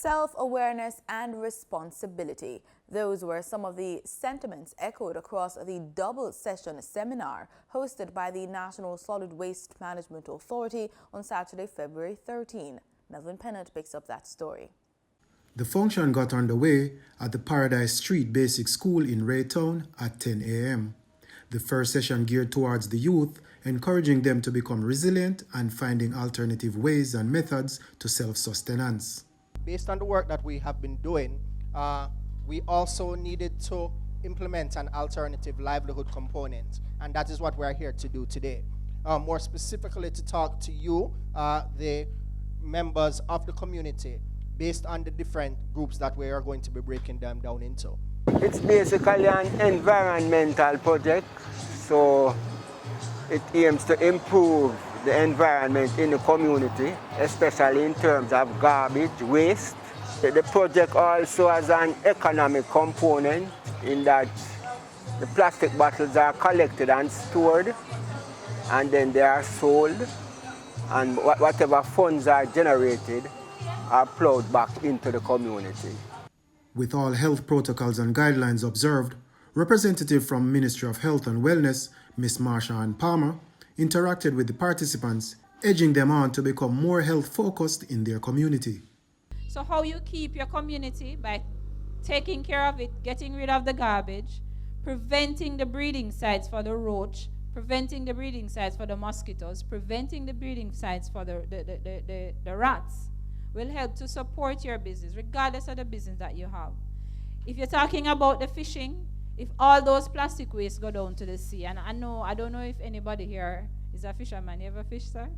Self-awareness and responsibility. Those were some of the sentiments echoed across the double-session seminar hosted by the National Solid Waste Management Authority on Saturday, February 13. Melvin Pennant picks up that story. The function got underway at the Paradise Street Basic School in Raytown at 10 a.m. The first session geared towards the youth, encouraging them to become resilient and finding alternative ways and methods to self-sustenance. Based on the work that we have been doing, we also needed to implement an alternative livelihood component, and that is what we're here to do today. More specifically, to talk to you, the members of the community, based on the different groups that we are going to be breaking them down into. It's basically an environmental project, so it aims to improve the environment in the community, especially in terms of garbage, waste. The project also has an economic component in that the plastic bottles are collected and stored, and then they are sold, and whatever funds are generated are plowed back into the community. With all health protocols and guidelines observed, representative from Ministry of Health and Wellness, Ms. Marsha Ann Palmer, interacted with the participants, edging them on to become more health-focused in their community. So how you keep your community by taking care of it, getting rid of the garbage, preventing the breeding sites for the roach, preventing the breeding sites for the mosquitoes, preventing the breeding sites for the rats, will help to support your business, regardless of the business that you have. If you're talking about the fishing, if all those plastic waste go down to the sea, and I don't know if anybody here is a fisherman. You ever fish, sir?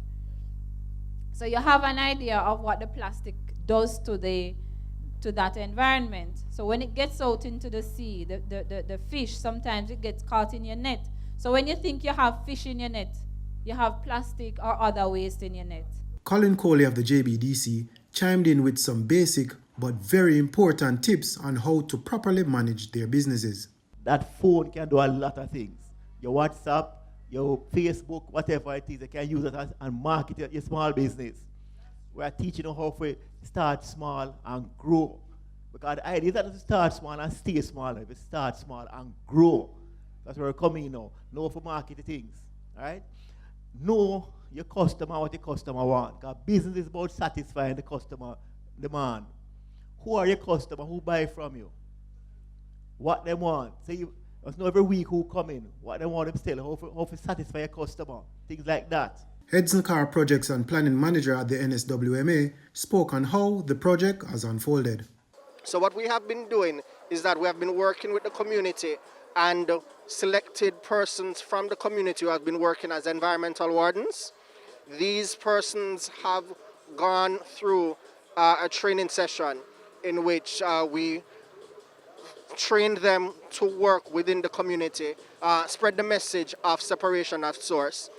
So you have an idea of what the plastic does to that environment. So when it gets out into the sea, the fish, sometimes it gets caught in your net. So when you think you have fish in your net, you have plastic or other waste in your net. Colin Coley of the JBDC chimed in with some basic but very important tips on how to properly manage their businesses. That phone can do a lot of things. Your WhatsApp, your Facebook, whatever it is, you can use it and market your small business. We are teaching you how to start small and grow. Because the idea is not to start small and stay small. If you start small and grow, that's where we're coming now. Know for market things, right? Know your customer, what your customer wants. Because business is about satisfying the customer demand. Who are your customer? Who buy from you? What they want. So you know every week who come in, what they want them still, how to satisfy your customer, things like that. Hedson Carr Projects and Planning Manager at the NSWMA spoke on how the project has unfolded. So what we have been doing is that we have been working with the community and selected persons from the community who have been working as environmental wardens. These persons have gone through a training session in which we trained them to work within the community, spread the message of separation of source.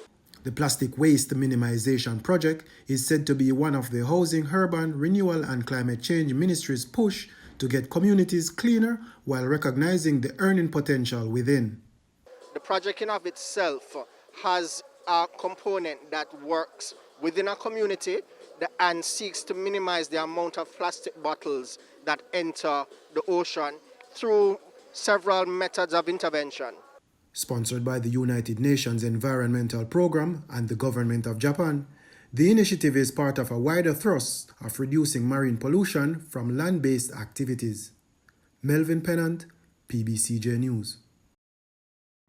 The Plastic Waste Minimization project is said to be one of the Housing, Urban, Renewal and Climate Change Ministry's push to get communities cleaner while recognizing the earning potential within. The project in of itself has a component that works within a community and seeks to minimize the amount of plastic bottles that enter the ocean through several methods of intervention. Sponsored by the United Nations Environmental Programme and the Government of Japan, the initiative is part of a wider thrust of reducing marine pollution from land-based activities. Melvin Pennant, PBCJ News.